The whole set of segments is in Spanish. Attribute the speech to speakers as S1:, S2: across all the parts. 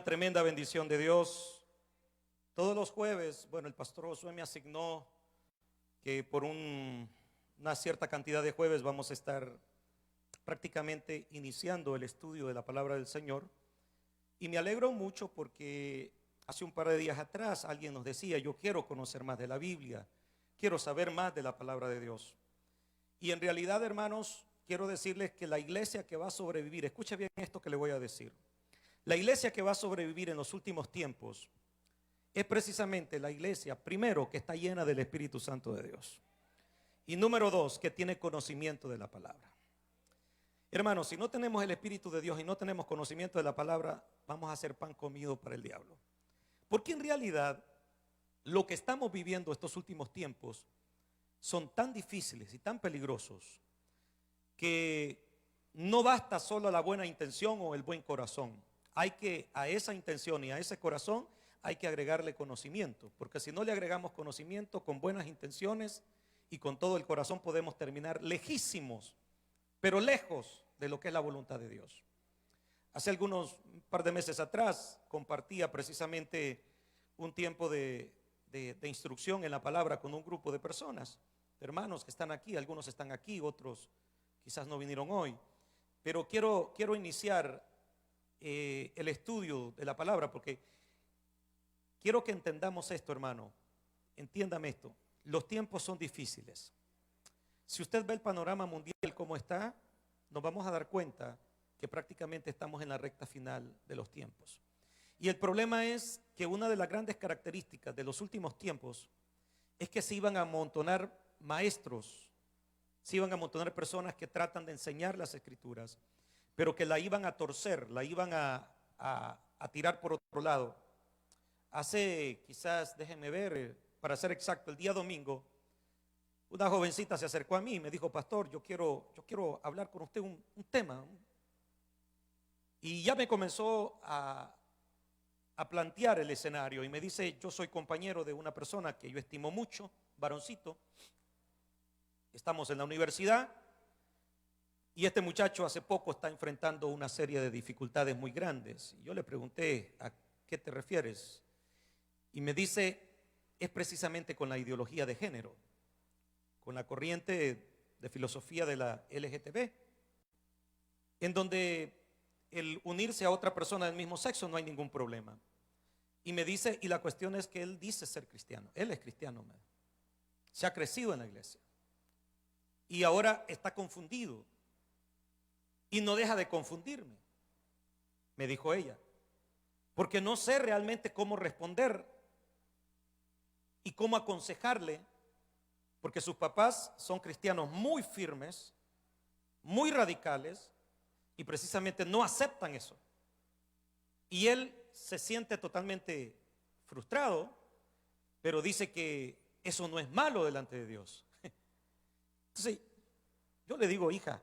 S1: Una tremenda bendición de Dios. Todos los jueves, bueno, el pastor Josué me asignó que por una cierta cantidad de jueves vamos a estar prácticamente iniciando el estudio de la palabra del Señor. Y me alegro mucho porque hace un par de días atrás alguien nos decía: yo quiero conocer más de la Biblia, quiero saber más de la palabra de Dios. Y en realidad, hermanos, quiero decirles que la iglesia que va a sobrevivir, escuche bien esto que le voy a decir, la iglesia que va a sobrevivir en los últimos tiempos es precisamente la iglesia, primero, que está llena del Espíritu Santo de Dios, y número dos, que tiene conocimiento de la palabra. Hermanos, si no tenemos el Espíritu de Dios y no tenemos conocimiento de la palabra, vamos a ser pan comido para el diablo. Porque en realidad lo que estamos viviendo estos últimos tiempos son tan difíciles y tan peligrosos que no basta solo la buena intención o el buen corazón. Hay que a esa intención y a ese corazón hay que agregarle conocimiento, porque si no le agregamos conocimiento con buenas intenciones y con todo el corazón, podemos terminar lejísimos, pero lejos de lo que es la voluntad de Dios. Hace un par de meses atrás compartía precisamente un tiempo de instrucción en la palabra con un grupo de personas, de hermanos que están aquí. Algunos están aquí, otros quizás no vinieron hoy, pero quiero iniciar el estudio de la palabra, porque quiero que entendamos esto, hermano. Entiéndame esto: los tiempos son difíciles. Si usted ve el panorama mundial como está, nos vamos a dar cuenta que prácticamente estamos en la recta final de los tiempos. Y el problema es que una de las grandes características de los últimos tiempos es que se iban a amontonar maestros, se iban a amontonar personas que tratan de enseñar las escrituras, pero que la iban a torcer, la iban a tirar por otro lado. Hace quizás, déjenme ver, para ser exacto, el día domingo, una jovencita se acercó a mí y me dijo: pastor, yo quiero hablar con usted un tema. Y ya me comenzó a plantear el escenario y me dice: yo soy compañero de una persona que yo estimo mucho, varoncito, estamos en la universidad, y este muchacho hace poco está enfrentando una serie de dificultades muy grandes. Y yo le pregunté: ¿a qué te refieres? Y me dice: es precisamente con la ideología de género, con la corriente de filosofía de la LGTB, en donde el unirse a otra persona del mismo sexo no hay ningún problema. Y me dice, y la cuestión es que él dice ser cristiano, él es cristiano, se ha crecido en la iglesia y ahora está confundido y no deja de confundirme, me dijo ella, porque no sé realmente cómo responder y cómo aconsejarle, porque sus papás son cristianos muy firmes, muy radicales, y precisamente no aceptan eso. Y él se siente totalmente frustrado, pero dice que eso no es malo delante de Dios. Entonces, yo le digo: hija,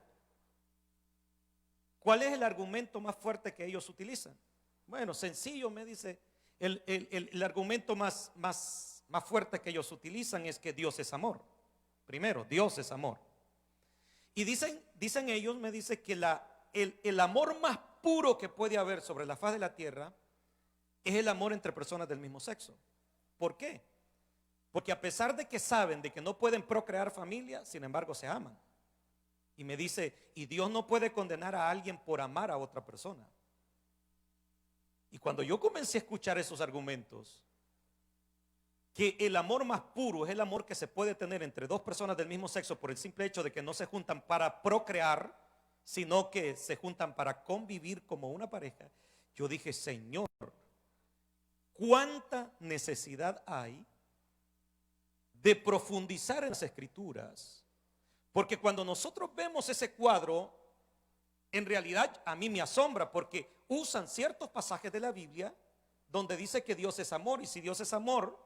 S1: ¿cuál es el argumento más fuerte que ellos utilizan? Bueno, sencillo, me dice. El argumento más fuerte que ellos utilizan es que Dios es amor. Primero, Dios es amor. Y dicen ellos, me dice, que el amor más puro que puede haber sobre la faz de la tierra es el amor entre personas del mismo sexo. ¿Por qué? Porque a pesar de que saben de que no pueden procrear familia, sin embargo se aman. Y me dice: y Dios no puede condenar a alguien por amar a otra persona. Y cuando yo comencé a escuchar esos argumentos, que el amor más puro es el amor que se puede tener entre dos personas del mismo sexo por el simple hecho de que no se juntan para procrear, sino que se juntan para convivir como una pareja, yo dije: Señor, ¿cuánta necesidad hay de profundizar en las escrituras? Porque cuando nosotros vemos ese cuadro, en realidad a mí me asombra, porque usan ciertos pasajes de la Biblia donde dice que Dios es amor, y si Dios es amor,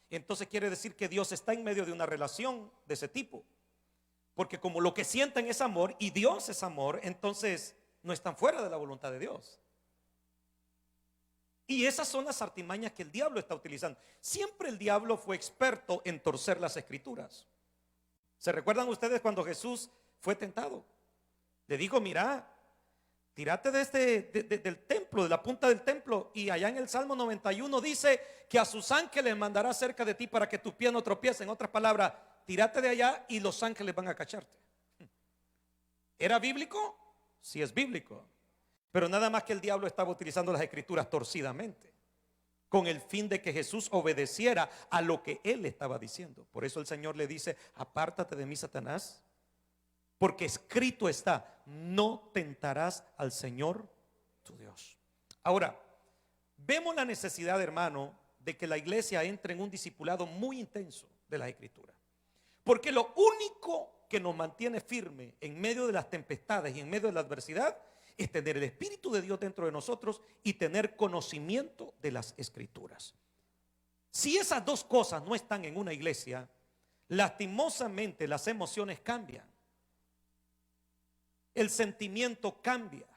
S1: entonces quiere decir que Dios está en medio de una relación de ese tipo, porque como lo que sienten es amor y Dios es amor, entonces no están fuera de la voluntad de Dios. Y esas son las artimañas que el diablo está utilizando. Siempre el diablo fue experto en torcer las escrituras. ¿Se recuerdan ustedes cuando Jesús fue tentado? Le dijo: mira, Tírate del templo, de la punta del templo. Y allá en el Salmo 91 dice que a sus ángeles mandará cerca de ti para que tus pies no tropiecen. En otras palabras, tírate de allá y los ángeles van a cacharte. ¿Era bíblico? Sí, es bíblico. Pero nada más que el diablo estaba utilizando las escrituras torcidamente, con el fin de que Jesús obedeciera a lo que él estaba diciendo. Por eso el Señor le dice: apártate de mí, Satanás, porque escrito está: no tentarás al Señor tu Dios. Ahora, vemos la necesidad, hermano, de que la iglesia entre en un discipulado muy intenso de las escrituras. Porque lo único que nos mantiene firme en medio de las tempestades y en medio de la adversidad es tener el Espíritu de Dios dentro de nosotros y tener conocimiento de las escrituras. Si esas dos cosas no están en una iglesia, lastimosamente las emociones cambian, el sentimiento cambia,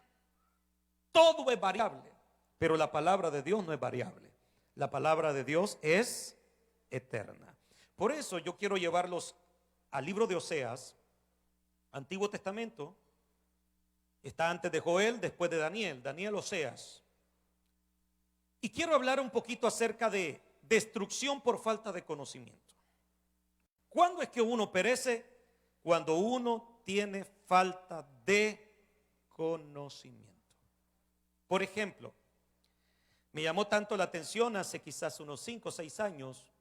S1: todo es variable, pero la palabra de Dios no es variable. La palabra de Dios es eterna. Por eso yo quiero llevarlos al libro de Oseas, Antiguo Testamento. Está antes de Joel, después de Daniel. Daniel, Oseas. Y quiero hablar un poquito acerca de destrucción por falta de conocimiento. ¿Cuándo es que uno perece? Cuando uno tiene falta de conocimiento. Por ejemplo, me llamó tanto la atención hace quizás unos 5 o 6 años,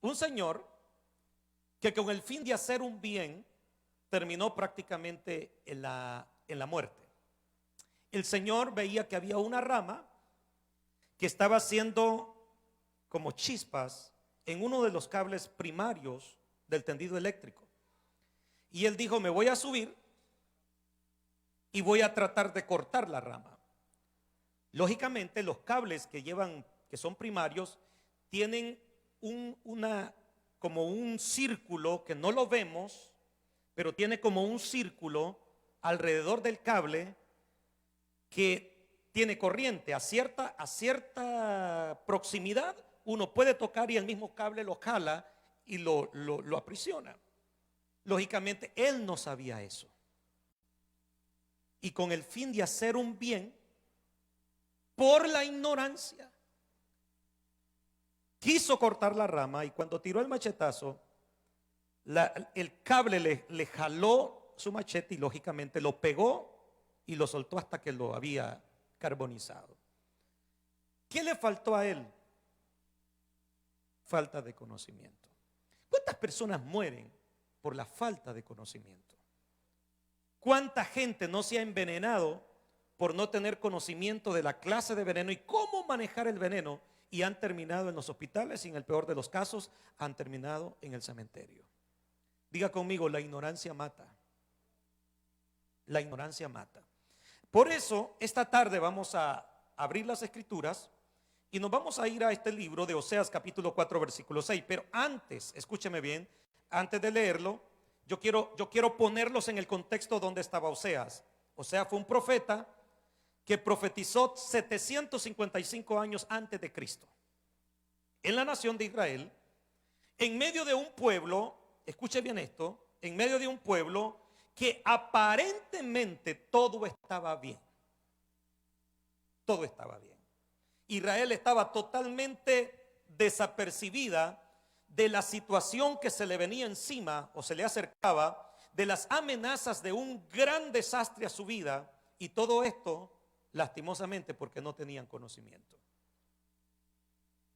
S1: un señor que con el fin de hacer un bien terminó prácticamente en la muerte. El Señor veía que había una rama que estaba haciendo como chispas en uno de los cables primarios del tendido eléctrico. Y él dijo: me voy a subir y voy a tratar de cortar la rama. Lógicamente, los cables que son primarios, tienen como un círculo que no lo vemos, pero tiene como un círculo alrededor del cable que tiene corriente. A cierta proximidad uno puede tocar y el mismo cable lo jala y lo aprisiona. Lógicamente él no sabía eso, y con el fin de hacer un bien, por la ignorancia, quiso cortar la rama, y cuando tiró el machetazo, el cable le jaló su machete y lógicamente lo pegó y lo soltó hasta que lo había carbonizado. ¿Qué le faltó a él? Falta de conocimiento. ¿Cuántas personas mueren por la falta de conocimiento? ¿Cuánta gente no se ha envenenado por no tener conocimiento de la clase de veneno y cómo manejar el veneno, y han terminado en los hospitales y en el peor de los casos han terminado en el cementerio? Diga conmigo: la ignorancia mata. La ignorancia mata. Por eso esta tarde vamos a abrir las escrituras y nos vamos a ir a este libro de Oseas capítulo 4 versículo 6. Pero antes, escúcheme bien, antes de leerlo, yo quiero ponerlos en el contexto donde estaba Oseas. Oseas fue un profeta que profetizó 755 años antes de Cristo en la nación de Israel, en medio de un pueblo, escuche bien esto, en medio de un pueblo que aparentemente todo estaba bien. Todo estaba bien. Israel estaba totalmente desapercibida de la situación que se le venía encima o se le acercaba, de las amenazas de un gran desastre a su vida, y todo esto lastimosamente porque no tenían conocimiento.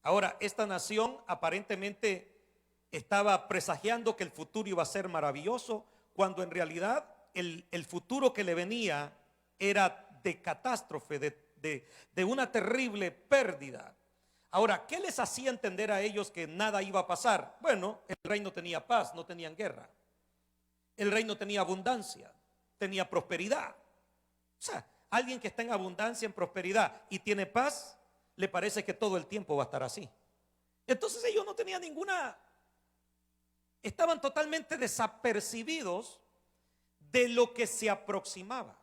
S1: Ahora, esta nación aparentemente estaba presagiando que el futuro iba a ser maravilloso, cuando en realidad el futuro que le venía era de catástrofe, de una terrible pérdida. Ahora, ¿qué les hacía entender a ellos que nada iba a pasar? Bueno, el reino tenía paz, no tenían guerra. El reino tenía abundancia, tenía prosperidad. O sea, alguien que está en abundancia, en prosperidad y tiene paz, le parece que todo el tiempo va a estar así. Entonces ellos no tenían estaban totalmente desapercibidos de lo que se aproximaba.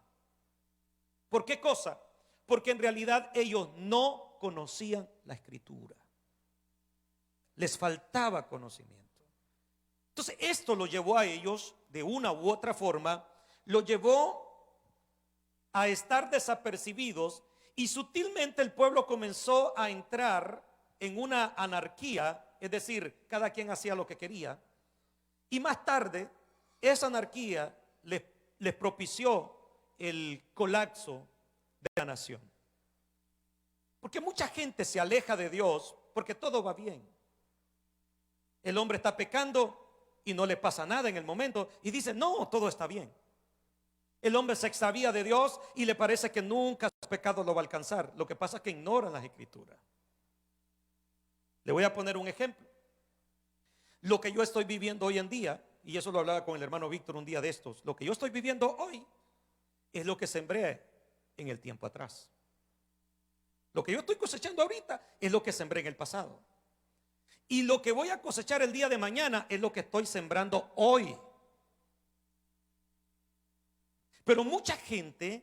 S1: ¿Por qué cosa? Porque en realidad ellos no conocían la escritura. Les faltaba conocimiento. Entonces esto lo llevó a ellos, de una u otra forma, lo llevó a estar desapercibidos y sutilmente el pueblo comenzó a entrar en una anarquía, es decir, cada quien hacía lo que quería. Y más tarde, esa anarquía les propició el colapso de la nación. Porque mucha gente se aleja de Dios porque todo va bien. El hombre está pecando y no le pasa nada en el momento y dice, no, todo está bien. El hombre se extravía de Dios y le parece que nunca su pecado lo va a alcanzar. Lo que pasa es que ignoran las escrituras. Le voy a poner un ejemplo. Lo que yo estoy viviendo hoy en día, y eso lo hablaba con el hermano Víctor un día de estos, lo que yo estoy viviendo hoy es lo que sembré en el tiempo atrás. Lo que yo estoy cosechando ahorita es lo que sembré en el pasado. Y lo que voy a cosechar el día de mañana es lo que estoy sembrando hoy. Pero mucha gente,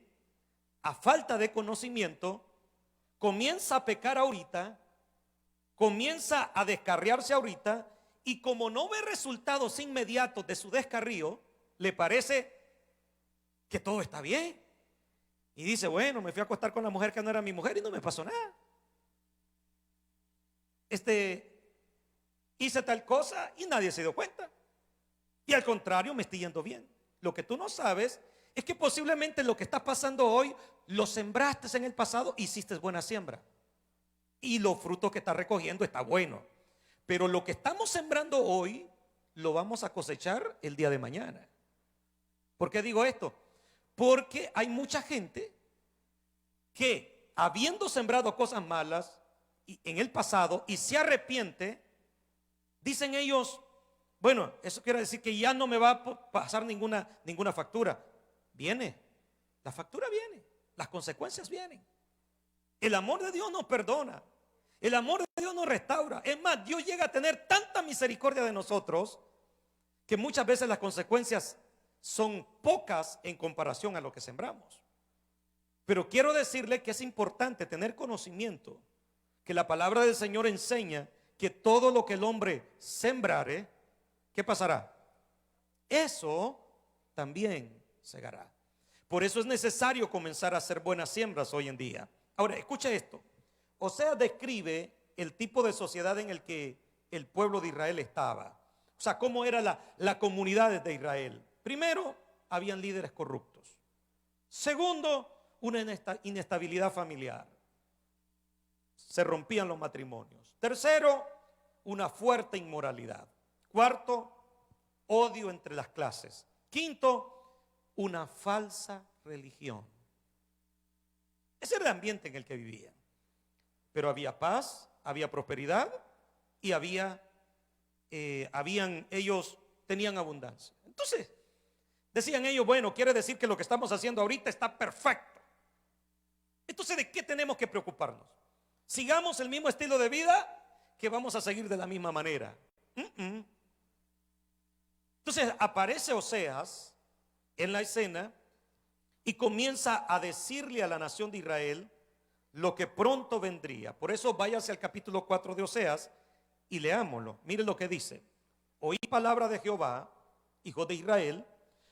S1: a falta de conocimiento, comienza a pecar ahorita, comienza a descarriarse ahorita, y como no ve resultados inmediatos de su descarrío, le parece que todo está bien. Y dice, bueno, me fui a acostar con la mujer que no era mi mujer y no me pasó nada. Hice tal cosa y nadie se dio cuenta. Y al contrario, me estoy yendo bien. Lo que tú no sabes es que posiblemente lo que está pasando hoy lo sembraste en el pasado, hiciste buena siembra. Y los frutos que estás recogiendo está bueno. Pero lo que estamos sembrando hoy lo vamos a cosechar el día de mañana. ¿Por qué digo esto? Porque hay mucha gente que habiendo sembrado cosas malas en el pasado y se arrepiente, dicen ellos, bueno, eso quiere decir que ya no me va a pasar ninguna factura. Viene, la factura viene, las consecuencias vienen. El amor de Dios nos perdona. El amor de Dios nos restaura. Es más, Dios llega a tener tanta misericordia de nosotros que muchas veces las consecuencias son pocas en comparación a lo que sembramos. Pero quiero decirle que es importante tener conocimiento, que la palabra del Señor enseña que todo lo que el hombre sembrare, ¿qué pasará? Eso también segará. Por eso es necesario comenzar a hacer buenas siembras hoy en día. Ahora, escucha esto. Oseas describe el tipo de sociedad en el que el pueblo de Israel estaba. O sea, cómo era la comunidad de Israel. Primero, habían líderes corruptos. Segundo, una inestabilidad familiar. Se rompían los matrimonios. Tercero, una fuerte inmoralidad. Cuarto, odio entre las clases. Quinto, una falsa religión. Ese era el ambiente en el que vivían. Pero había paz, había prosperidad y ellos tenían abundancia. Entonces, decían ellos, bueno, quiere decir que lo que estamos haciendo ahorita está perfecto. Entonces, ¿de qué tenemos que preocuparnos? Sigamos el mismo estilo de vida que vamos a seguir de la misma manera. Entonces, aparece Oseas en la escena y comienza a decirle a la nación de Israel lo que pronto vendría. Por eso váyase al capítulo 4 de Oseas y leámoslo. Miren lo que dice: oí palabra de Jehová, hijo de Israel,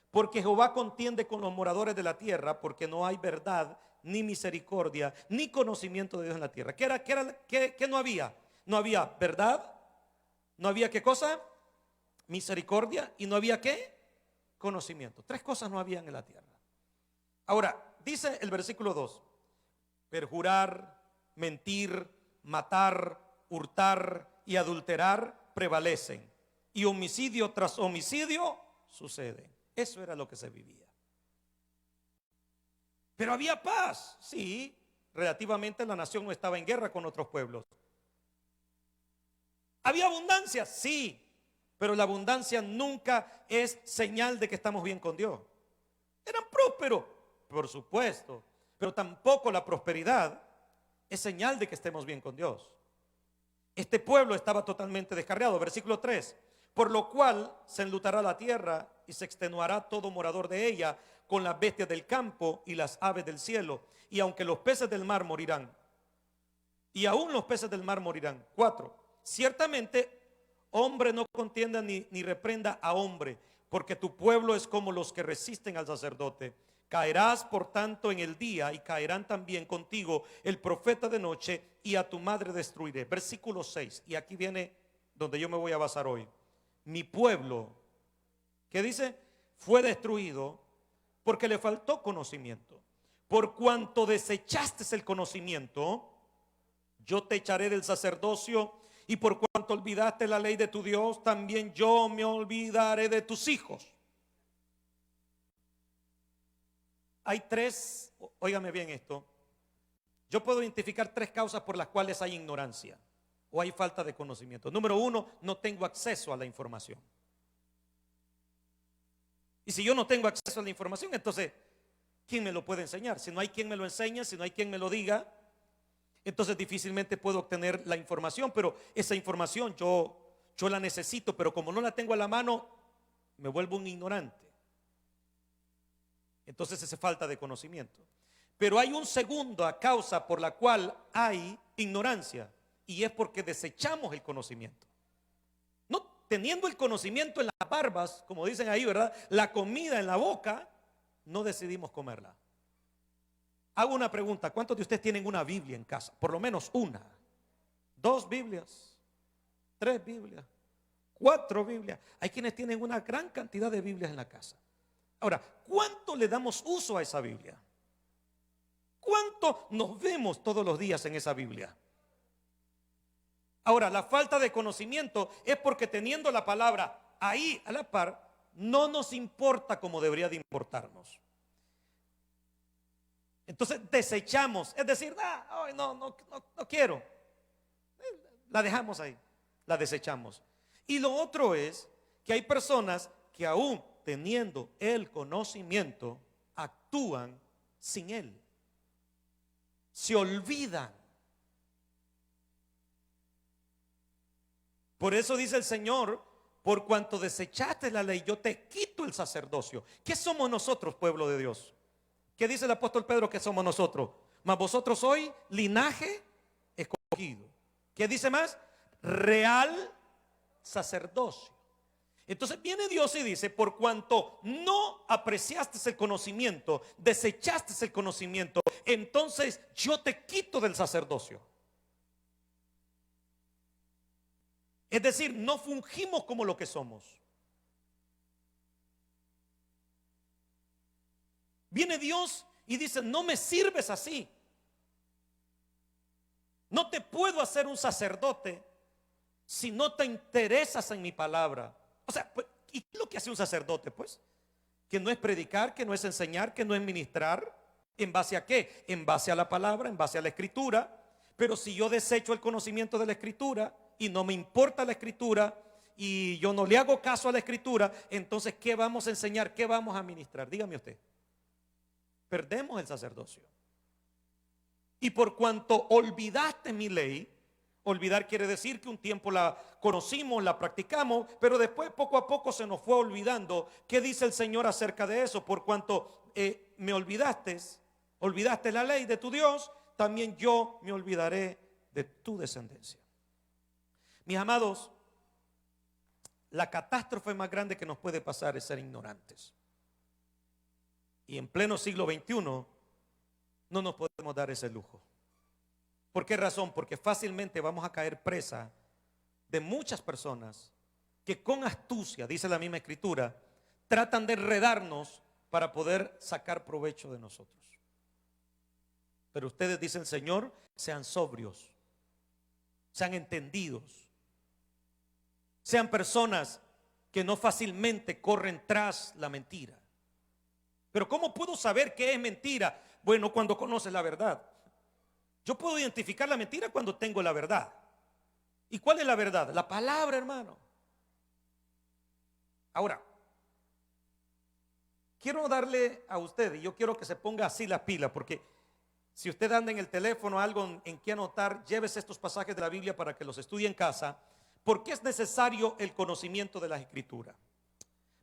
S1: porque Jehová contiende con los moradores de la tierra, porque no hay verdad, ni misericordia, ni conocimiento de Dios en la tierra. ¿Qué no había? No había verdad, no había ¿qué cosa? Misericordia, y no había ¿qué? Conocimiento. Tres cosas no habían en la tierra. Ahora, dice el versículo 2: perjurar, mentir, matar, hurtar y adulterar prevalecen, y homicidio tras homicidio sucede. Eso era lo que se vivía. Pero había paz, sí. Relativamente la nación no estaba en guerra con otros pueblos. Había abundancia, sí. Pero la abundancia nunca es señal de que estamos bien con Dios. Eran prósperos, por supuesto, pero tampoco la prosperidad es señal de que estemos bien con Dios. Este pueblo estaba totalmente descarriado. Versículo 3: por lo cual se enlutará la tierra y se extenuará todo morador de ella con las bestias del campo y las aves del cielo. Y aunque los peces del mar morirán, y aún los peces del mar morirán. 4: ciertamente hombre no contienda ni reprenda a hombre, porque tu pueblo es como los que resisten al sacerdote, Caerás por tanto en el día y caerán también contigo el profeta de noche y a tu madre destruiré. Versículo 6, y aquí viene donde yo me voy a basar hoy. Mi pueblo, ¿qué dice? Fue destruido porque le faltó conocimiento. Por cuanto desechaste el conocimiento, yo te echaré del sacerdocio, y por cuanto olvidaste la ley de tu Dios, también yo me olvidaré de tus hijos. Hay tres, óigame bien esto, yo puedo identificar tres causas por las cuales hay ignorancia o hay falta de conocimiento. Número uno, no tengo acceso a la información. Y si yo no tengo acceso a la información, entonces, ¿quién me lo puede enseñar? Si no hay quien me lo enseñe, si no hay quien me lo diga, entonces difícilmente puedo obtener la información. Pero esa información yo la necesito, pero como no la tengo a la mano, me vuelvo un ignorante. Entonces es falta de conocimiento. Pero hay un segundo causa por la cual hay ignorancia, y es porque desechamos el conocimiento. No teniendo el conocimiento en las barbas, como dicen ahí, ¿verdad? La comida en la boca, no decidimos comerla. Hago una pregunta: ¿cuántos de ustedes tienen una Biblia en casa? Por lo menos una, 2 Biblias, 3 Biblias, 4 Biblias. Hay quienes tienen una gran cantidad de Biblias en la casa. Ahora, ¿cuánto le damos uso a esa Biblia? ¿Cuánto nos vemos todos los días en esa Biblia? Ahora, la falta de conocimiento es porque teniendo la palabra ahí a la par, no nos importa como debería de importarnos. Entonces desechamos, es decir, no quiero. La dejamos ahí, la desechamos. Y lo otro es que hay personas que aún teniendo el conocimiento, actúan sin él. Se olvidan. Por eso dice el Señor: por cuanto desechaste la ley, yo te quito el sacerdocio. ¿Qué somos nosotros, pueblo de Dios? ¿Qué dice el apóstol Pedro que somos nosotros? Mas vosotros sois linaje escogido. ¿Qué dice más? Real sacerdocio. Entonces viene Dios y dice: por cuanto no apreciaste el conocimiento, desechaste el conocimiento, entonces yo te quito del sacerdocio. Es decir, no fungimos como lo que somos. Viene Dios y dice: no me sirves así. No te puedo hacer un sacerdote si no te interesas en mi palabra. O sea, ¿y qué es lo que hace un sacerdote? Pues que no es predicar, que no es enseñar, que no es ministrar. ¿En base a qué? En base a la palabra, en base a la escritura. Pero si yo desecho el conocimiento de la escritura y no me importa la escritura y yo no le hago caso a la escritura, entonces ¿qué vamos a enseñar? ¿Qué vamos a ministrar? Dígame usted. Perdemos el sacerdocio. Y por cuanto olvidaste mi ley, olvidar quiere decir que un tiempo la conocimos, la practicamos, pero después poco a poco se nos fue olvidando. ¿Qué dice el Señor acerca de eso? Por cuanto me olvidaste la ley de tu Dios, también yo me olvidaré de tu descendencia. Mis amados, la catástrofe más grande que nos puede pasar es ser ignorantes. Y en pleno siglo XXI no nos podemos dar ese lujo. ¿Por qué razón? Porque fácilmente vamos a caer presa de muchas personas que con astucia, dice la misma escritura, tratan de enredarnos para poder sacar provecho de nosotros. Pero ustedes, dice el Señor, sean sobrios, sean entendidos, sean personas que no fácilmente corren tras la mentira. Pero ¿cómo puedo saber qué es mentira? Bueno, cuando conoces la verdad. Yo puedo identificar la mentira cuando tengo la verdad. ¿Y cuál es la verdad? La palabra, hermano. Ahora, quiero darle a usted, y yo quiero que se ponga así la pila, porque si usted anda en el teléfono algo en que anotar, llévese estos pasajes de la Biblia para que los estudie en casa. ¿Por qué es necesario el conocimiento de las Escrituras?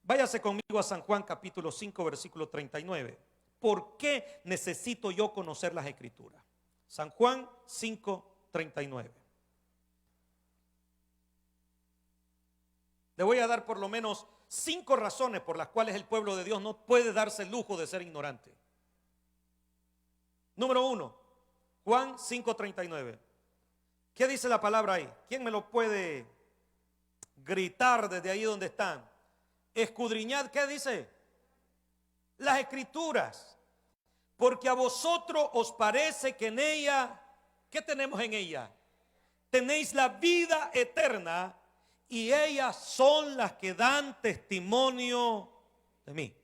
S1: Váyase conmigo a San Juan capítulo 5 versículo 39. ¿Por qué necesito yo conocer las Escrituras? San Juan 5:39. Le voy a dar por lo menos 5 razones por las cuales el pueblo de Dios no puede darse el lujo de ser ignorante. Número 1, Juan 5:39. ¿Qué dice la palabra ahí? ¿Quién me lo puede gritar desde ahí donde están? Escudriñad, ¿qué dice? Las escrituras, porque a vosotros os parece que en ella, ¿qué tenemos en ella? Tenéis la vida eterna y ellas son las que dan testimonio de mí.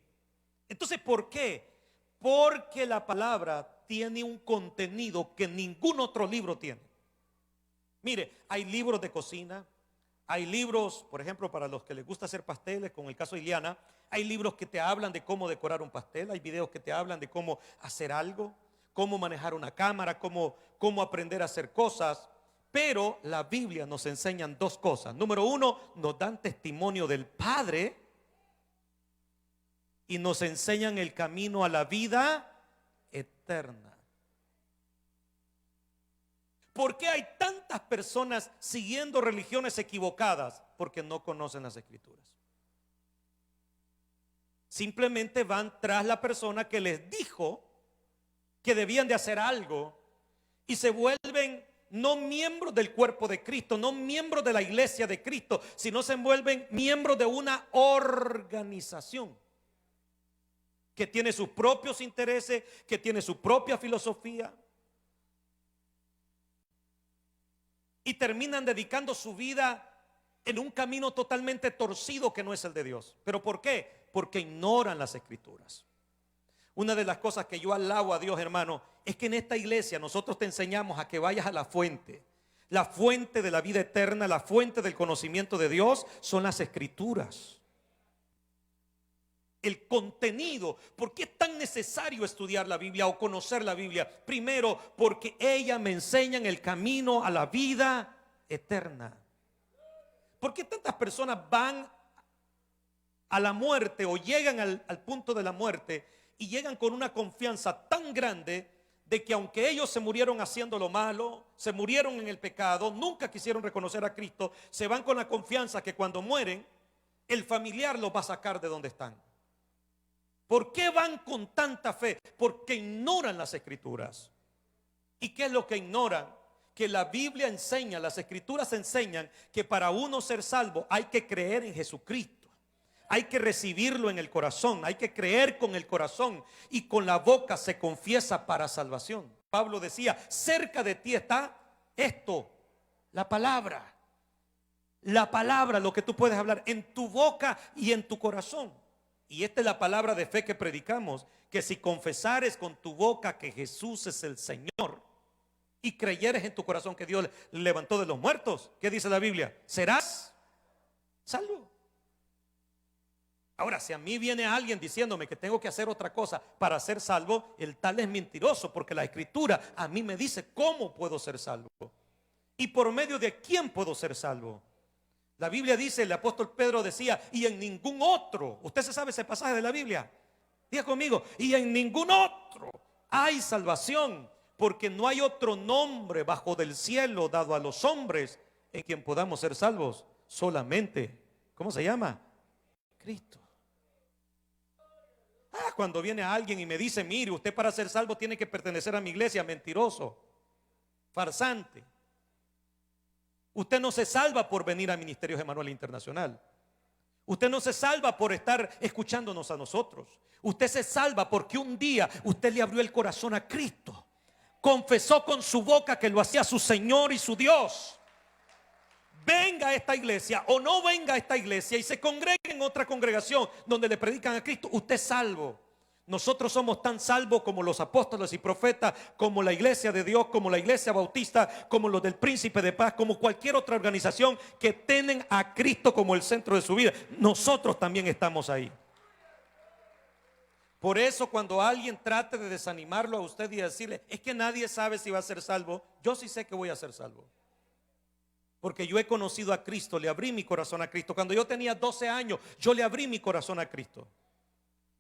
S1: Entonces, ¿por qué? Porque la palabra tiene un contenido que ningún otro libro tiene. Mire, hay libros de cocina, hay libros, por ejemplo, para los que les gusta hacer pasteles, como el caso de Iliana, hay libros que te hablan de cómo decorar un pastel, hay videos que te hablan de cómo hacer algo, cómo manejar una cámara, cómo aprender a hacer cosas. Pero la Biblia nos enseña 2 cosas. Número 1, nos dan testimonio del Padre y nos enseñan el camino a la vida eterna. ¿Por qué hay tantas personas siguiendo religiones equivocadas? Porque no conocen las escrituras. Simplemente van tras la persona que les dijo que debían de hacer algo y se vuelven no miembros del cuerpo de Cristo, no miembros de la iglesia de Cristo, sino se vuelven miembros de una organización que tiene sus propios intereses, que tiene su propia filosofía, y terminan dedicando su vida en un camino totalmente torcido que no es el de Dios. ¿Pero por qué? Porque ignoran las escrituras. Una de las cosas que yo alabo a Dios, hermano, es que en esta iglesia nosotros te enseñamos a que vayas a la fuente de la vida eterna, la fuente del conocimiento de Dios son las escrituras. El contenido. ¿Por qué es tan necesario estudiar la Biblia o conocer la Biblia? Primero, porque ella me enseña el camino a la vida eterna. ¿Por qué tantas personas van a la muerte o llegan al punto de la muerte y llegan con una confianza tan grande de que aunque ellos se murieron haciendo lo malo, se murieron en el pecado, nunca quisieron reconocer a Cristo, se van con la confianza que cuando mueren el familiar los va a sacar de donde están? ¿Por qué van con tanta fe? Porque ignoran las escrituras. ¿Y qué es lo que ignoran? Que la Biblia enseña, las escrituras enseñan que para uno ser salvo hay que creer en Jesucristo. Hay que recibirlo en el corazón, hay que creer con el corazón y con la boca se confiesa para salvación. Pablo decía, cerca de ti está esto, la palabra. La palabra, lo que tú puedes hablar en tu boca y en tu corazón. Y esta es la palabra de fe que predicamos, que si confesares con tu boca que Jesús es el Señor y creyeres en tu corazón que Dios le levantó de los muertos, ¿qué dice la Biblia? Serás salvo. Ahora, si a mí viene alguien diciéndome que tengo que hacer otra cosa para ser salvo, el tal es mentiroso, porque la Escritura a mí me dice cómo puedo ser salvo y por medio de quién puedo ser salvo. La Biblia dice, el apóstol Pedro decía, y en ningún otro, usted se sabe ese pasaje de la Biblia, diga conmigo, y en ningún otro hay salvación, porque no hay otro nombre bajo del cielo dado a los hombres en quien podamos ser salvos, solamente, ¿cómo se llama? Cristo. Cuando viene alguien y me dice, mire, usted para ser salvo tiene que pertenecer a mi iglesia, mentiroso, farsante. Usted no se salva por venir a Ministerios Emanuel Internacional. Usted no se salva por estar escuchándonos a nosotros. Usted se salva porque un día usted le abrió el corazón a Cristo. Confesó con su boca que lo hacía su Señor y su Dios. Venga a esta iglesia o no venga a esta iglesia y se congregue en otra congregación donde le predican a Cristo, usted es salvo. Nosotros somos tan salvos como los apóstoles y profetas, como la iglesia de Dios, como la iglesia bautista, como los del Príncipe de Paz, como cualquier otra organización que tienen a Cristo como el centro de su vida. Nosotros también estamos ahí. Por eso cuando alguien trate de desanimarlo a usted y decirle, es que nadie sabe si va a ser salvo, yo sí sé que voy a ser salvo. Porque yo he conocido a Cristo, le abrí mi corazón a Cristo. Cuando yo tenía 12 años, yo le abrí mi corazón a Cristo.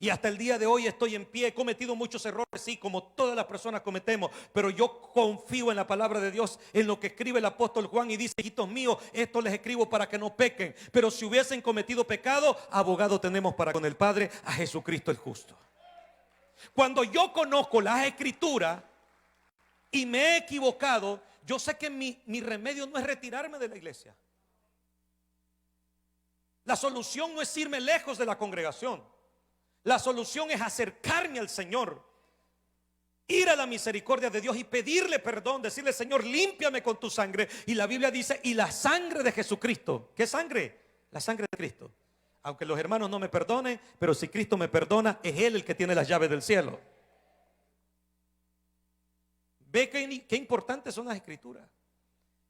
S1: Y hasta el día de hoy estoy en pie. He cometido muchos errores, sí, como todas las personas cometemos. Pero yo confío en la palabra de Dios, en lo que escribe el apóstol Juan. Y dice: hijitos míos, esto les escribo para que no pequen. Pero si hubiesen cometido pecado, abogado tenemos para con el Padre, a Jesucristo el justo. Cuando yo conozco las Escrituras y me he equivocado, yo sé que mi remedio no es retirarme de la iglesia. La solución no es irme lejos de la congregación. La solución es acercarme al Señor, ir a la misericordia de Dios y pedirle perdón, decirle: Señor, límpiame con tu sangre. Y la Biblia dice: y la sangre de Jesucristo. ¿Qué sangre? La sangre de Cristo. Aunque los hermanos no me perdonen, pero si Cristo me perdona, es Él el que tiene las llaves del cielo. Ve qué importantes son las Escrituras.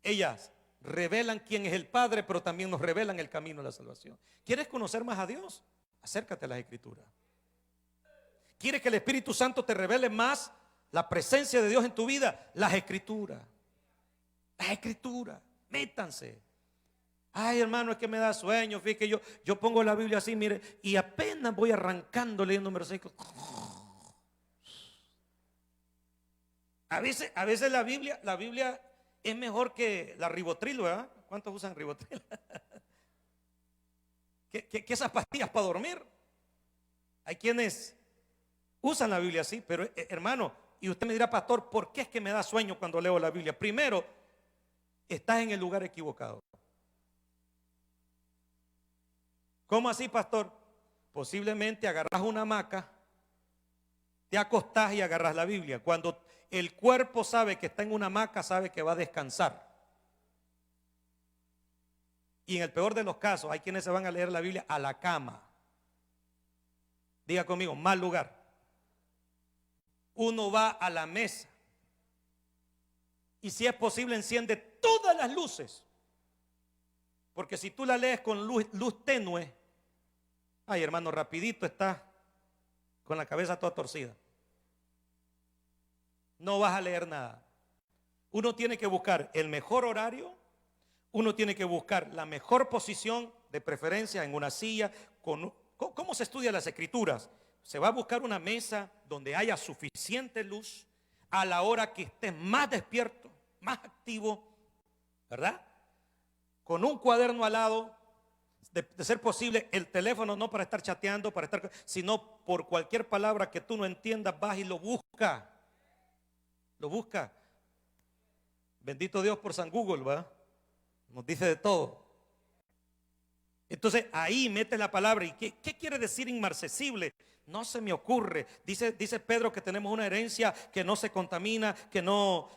S1: Ellas revelan quién es el Padre, pero también nos revelan el camino a la salvación. ¿Quieres conocer más a Dios? Acércate a las Escrituras. ¿Quieres que el Espíritu Santo te revele más la presencia de Dios en tu vida? Las Escrituras. Las Escrituras. Métanse. Ay, hermano, es que me da sueño. Fíjate que yo pongo la Biblia así, mire, y apenas voy arrancando leyendo versículos. A veces la Biblia es mejor que la Rivotril, ¿verdad? ¿Cuántos usan Rivotril? que esas pastillas para dormir. Hay quienes usan la Biblia así, pero hermano, y usted me dirá: pastor, ¿por qué es que me da sueño cuando leo la Biblia? Primero, estás en el lugar equivocado. ¿Cómo así, pastor? Posiblemente agarras una hamaca, te acostás y agarras la Biblia. Cuando el cuerpo sabe que está en una hamaca, sabe que va a descansar. Y en el peor de los casos, hay quienes se van a leer la Biblia a la cama. Diga conmigo: mal lugar. Uno va a la mesa y, si es posible, enciende todas las luces. Porque si tú la lees con luz tenue, ay, hermano, rapidito está con la cabeza toda torcida. No vas a leer nada. Uno tiene que buscar el mejor horario. Uno tiene que buscar la mejor posición, de preferencia en una silla. ¿Cómo se estudian las Escrituras? Se va a buscar una mesa donde haya suficiente luz, a la hora que estés más despierto, más activo, ¿verdad? Con un cuaderno al lado, de ser posible el teléfono, no para estar chateando, sino por cualquier palabra que tú no entiendas, vas y lo buscas. Lo busca. Bendito Dios por San Google, ¿va? Nos dice de todo. Entonces ahí mete la palabra. ¿Y qué quiere decir inmarcesible? No se me ocurre. Dice Pedro que tenemos una herencia que no se contamina, que no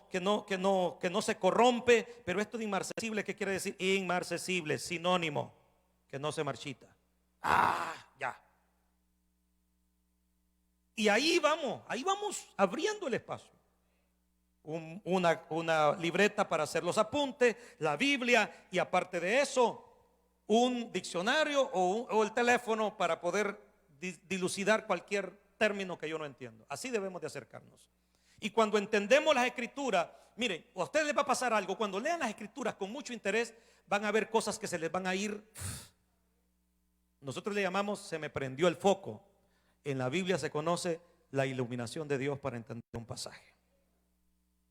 S1: se corrompe. Pero esto de inmarcesible, ¿qué quiere decir? Inmarcesible, sinónimo, que no se marchita. Ya. Y ahí vamos abriendo el espacio. Una libreta para hacer los apuntes, la Biblia, y aparte de eso, un diccionario o el teléfono para poder dilucidar cualquier término que yo no entiendo. Así debemos de acercarnos. Y cuando entendemos las Escrituras, miren, a ustedes les va a pasar algo. Cuando lean las Escrituras con mucho interés, van a ver cosas que se les van a ir. Nosotros le llamamos: se me prendió el foco. En la Biblia se conoce la iluminación de Dios para entender un pasaje.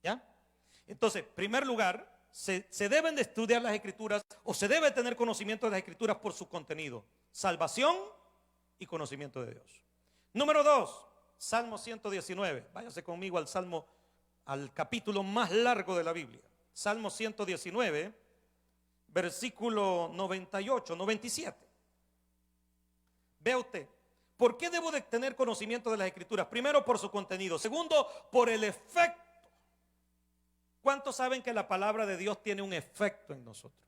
S1: ¿Ya? Entonces, en primer lugar, se deben de estudiar las Escrituras, o se debe tener conocimiento de las Escrituras por su contenido: salvación y conocimiento de Dios. Número 2, Salmo 119. Váyase conmigo al capítulo más largo de la Biblia. Salmo 119, versículo 98, 97. Vea usted, ¿por qué debo de tener conocimiento de las Escrituras? Primero, por su contenido. Segundo, por el efecto. ¿Cuántos saben que la palabra de Dios tiene un efecto en nosotros?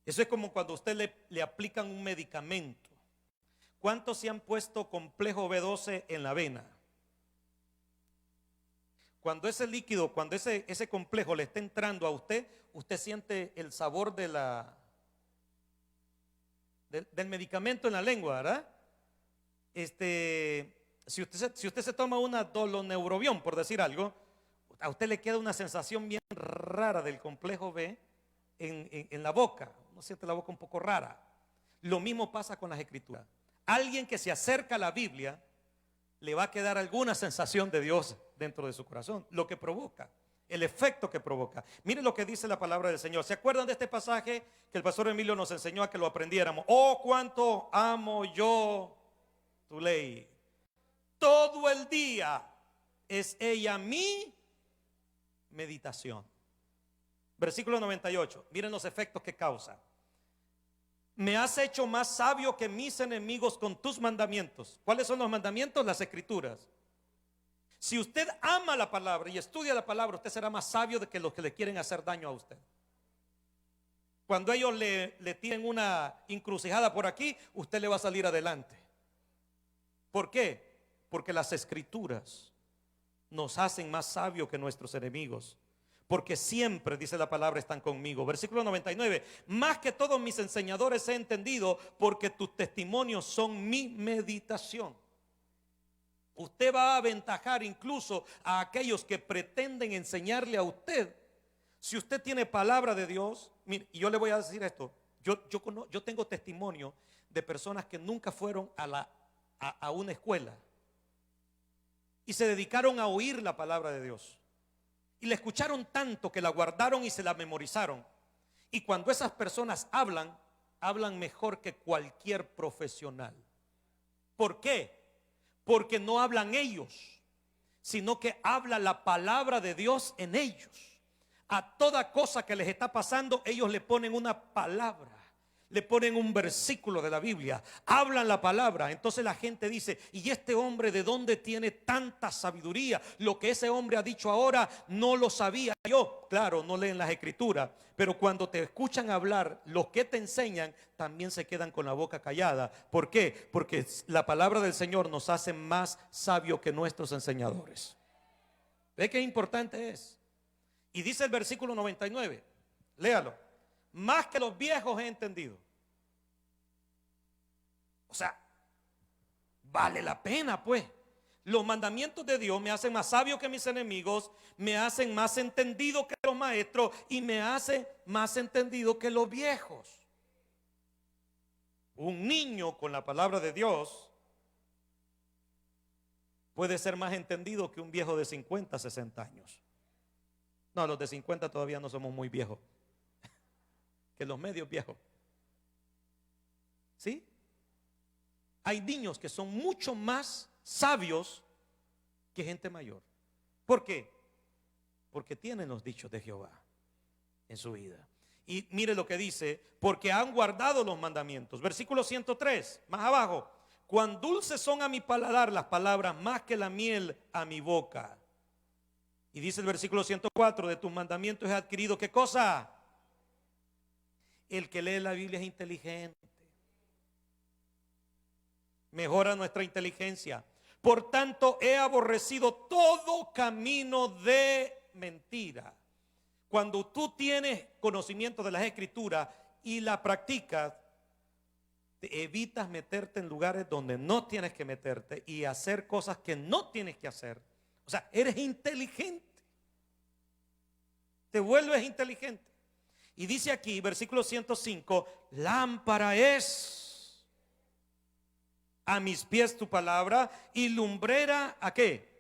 S1: Eso es como cuando a usted le aplican un medicamento. ¿Cuántos se han puesto complejo B12 en la vena? Cuando ese líquido, cuando ese complejo le está entrando a usted, usted siente el sabor del medicamento en la lengua, ¿verdad? Si usted se toma una doloneurobión, por decir algo, a usted le queda una sensación bien rara del complejo B en la boca. Uno siente la boca un poco rara. Lo mismo pasa con las Escrituras. Alguien que se acerca a la Biblia le va a quedar alguna sensación de Dios dentro de su corazón, lo que provoca, el efecto que provoca. Miren lo que dice la palabra del Señor. ¿Se acuerdan de este pasaje que el pastor Emilio nos enseñó a que lo aprendiéramos? Oh, cuánto amo yo tu ley. Todo el día es ella mi meditación. Versículo 98. Miren los efectos que causa. Me has hecho más sabio que mis enemigos con tus mandamientos. ¿Cuáles son los mandamientos? Las escrituras. Si usted ama la palabra y estudia la palabra, usted será más sabio de que los que le quieren hacer daño a usted. Cuando ellos le tienen una encrucijada por aquí, usted le va a salir adelante. ¿Por qué? Porque las escrituras nos hacen más sabios que nuestros enemigos. Porque siempre, dice la palabra, están conmigo. Versículo 99. Más que todos mis enseñadores he entendido, porque tus testimonios son mi meditación. Usted va a aventajar incluso a aquellos que pretenden enseñarle a usted. Si usted tiene palabra de Dios, mire, y yo le voy a decir esto. Yo tengo testimonio de personas que nunca fueron a una escuela y se dedicaron a oír la palabra de Dios. Y la escucharon tanto que la guardaron y se la memorizaron. Y cuando esas personas hablan, hablan mejor que cualquier profesional. ¿Por qué? Porque no hablan ellos, sino que habla la palabra de Dios en ellos. A toda cosa que les está pasando, ellos le ponen una palabra, le ponen un versículo de la Biblia, hablan la palabra. Entonces la gente dice: ¿y este hombre de dónde tiene tanta sabiduría? Lo que ese hombre ha dicho ahora no lo sabía yo. Claro, no leen las escrituras, pero cuando te escuchan hablar, los que te enseñan también se quedan con la boca callada. ¿Por qué? Porque la palabra del Señor nos hace más sabios que nuestros enseñadores. ¿Ve qué importante es? Y dice el versículo 99, léalo: más que los viejos he entendido. O sea, vale la pena, pues. Los mandamientos de Dios me hacen más sabio que mis enemigos, me hacen más entendido que los maestros y me hacen más entendido que los viejos. Un niño con la palabra de Dios puede ser más entendido que un viejo de 50, 60 años. No, los de 50 todavía no somos muy viejos, que los medios viejos. ¿Sí? Hay niños que son mucho más sabios que gente mayor. ¿Por qué? Porque tienen los dichos de Jehová en su vida. Y mire lo que dice: porque han guardado los mandamientos. Versículo 103, más abajo: cuán dulces son a mi paladar las palabras, más que la miel a mi boca. Y dice el versículo 104: de tus mandamientos he adquirido, ¿qué cosa? El que lee la Biblia es inteligente. Mejora nuestra inteligencia. Por tanto, he aborrecido todo camino de mentira. Cuando tú tienes conocimiento de las escrituras y la practicas, te evitas meterte en lugares donde no tienes que meterte y hacer cosas que no tienes que hacer. O sea, eres inteligente. Te vuelves inteligente. Y dice aquí, versículo 105: lámpara es a mis pies tu palabra y lumbrera ¿a qué?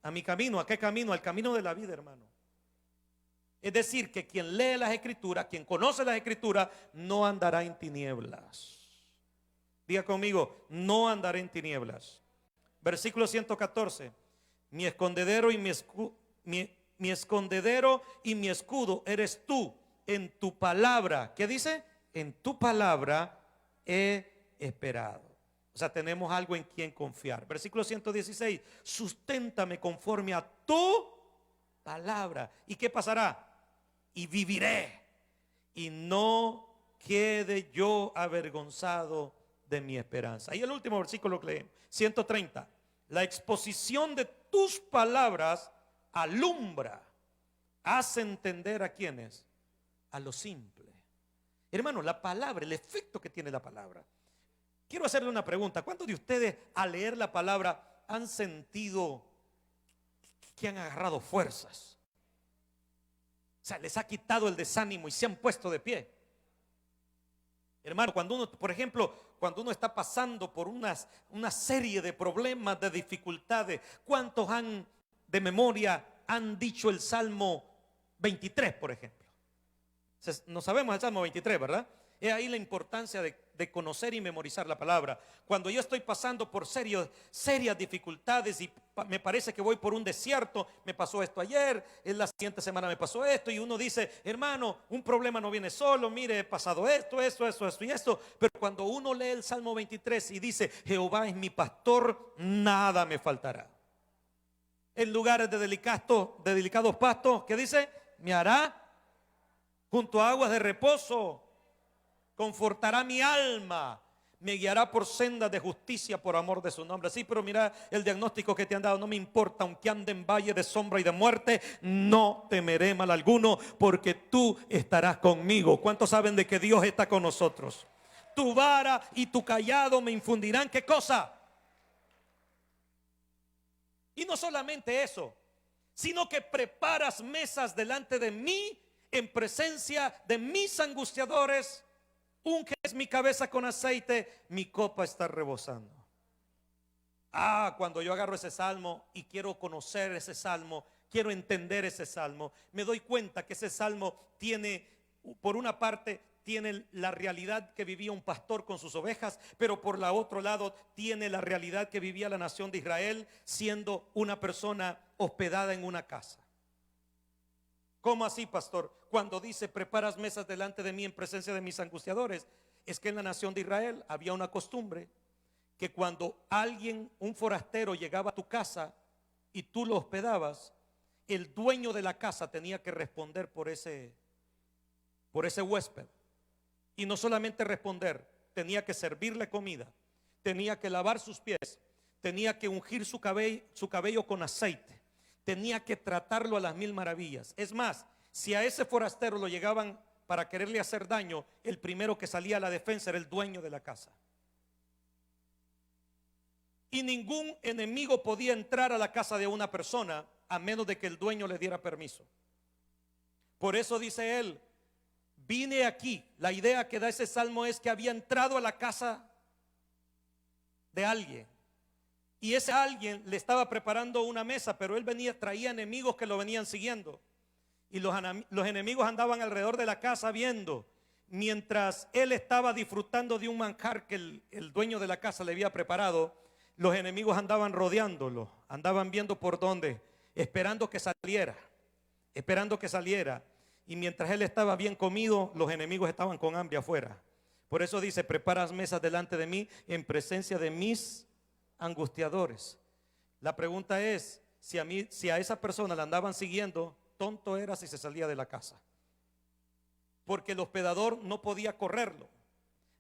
S1: A mi camino. ¿A qué camino? Al camino de la vida, hermano. Es decir, que quien lee las escrituras, quien conoce las escrituras, no andará en tinieblas. Diga conmigo: no andaré en tinieblas. Versículo 114: mi escondedero y mi escondedero y mi escudo eres tú. En tu palabra, ¿qué dice? En tu palabra he esperado. O sea, tenemos algo en quien confiar. Versículo 116: susténtame conforme a tu palabra. ¿Y qué pasará? Y viviré, y no quede yo avergonzado de mi esperanza. Y el último versículo que leemos, 130: la exposición de tus palabras alumbra, hace entender a quienes, a lo simple. Hermano, la palabra, el efecto que tiene la palabra. Quiero hacerle una pregunta: ¿cuántos de ustedes al leer la palabra han sentido que han agarrado fuerzas? O sea, les ha quitado el desánimo y se han puesto de pie. Hermano, cuando uno, por ejemplo, cuando uno está pasando por una serie de problemas, de dificultades, ¿cuántos han de memoria han dicho el Salmo 23, por ejemplo? No sabemos el Salmo 23, ¿verdad? Es ahí la importancia de conocer y memorizar la palabra. Cuando yo estoy pasando por serias dificultades y me parece que voy por un desierto, me pasó esto ayer, en la siguiente semana me pasó esto, y uno dice, hermano, un problema no viene solo, mire, he pasado esto y esto. Pero cuando uno lee el Salmo 23 y dice, Jehová es mi pastor, nada me faltará. En lugares de delicados pastos, ¿qué dice? Me hará junto a aguas de reposo, confortará mi alma, me guiará por sendas de justicia por amor de su nombre. Sí, pero mira el diagnóstico que te han dado: no me importa, aunque ande en valle de sombra y de muerte, no temeré mal alguno, porque tú estarás conmigo. ¿Cuántos saben de que Dios está con nosotros? Tu vara y tu cayado me infundirán, ¿qué cosa? Y no solamente eso, sino que preparas mesas delante de mí en presencia de mis angustiadores. Unges mi cabeza con aceite, mi copa está rebosando. Cuando yo agarro ese salmo y quiero conocer ese salmo, quiero entender ese salmo, me doy cuenta que ese salmo tiene, por una parte, tiene la realidad que vivía un pastor con sus ovejas, pero por la otro lado tiene la realidad que vivía la nación de Israel siendo una persona hospedada en una casa. ¿Cómo así, pastor? Cuando dice preparas mesas delante de mí en presencia de mis angustiadores, es que en la nación de Israel había una costumbre que cuando alguien, un forastero, llegaba a tu casa y tú lo hospedabas, el dueño de la casa tenía que responder por ese huésped. Y no solamente responder, tenía que servirle comida, tenía que lavar sus pies, tenía que ungir su cabello con aceite, tenía que tratarlo a las mil maravillas. Es más, si a ese forastero lo llegaban para quererle hacer daño, el primero que salía a la defensa era el dueño de la casa. Y ningún enemigo podía entrar a la casa de una persona a menos de que el dueño le diera permiso. Por eso dice él, vine aquí. La idea que da ese salmo es que había entrado a la casa de alguien, y ese alguien le estaba preparando una mesa, pero él traía enemigos que lo venían siguiendo, y los enemigos andaban alrededor de la casa viendo, mientras él estaba disfrutando de un manjar que el dueño de la casa le había preparado. Los enemigos andaban rodeándolo, andaban viendo por dónde, esperando que saliera, y mientras él estaba bien comido, los enemigos estaban con hambre afuera. Por eso dice, preparas mesas delante de mí en presencia de mis angustiadores. La pregunta es, si a esa persona la andaban siguiendo, tonto era si se salía de la casa, porque el hospedador no podía correrlo.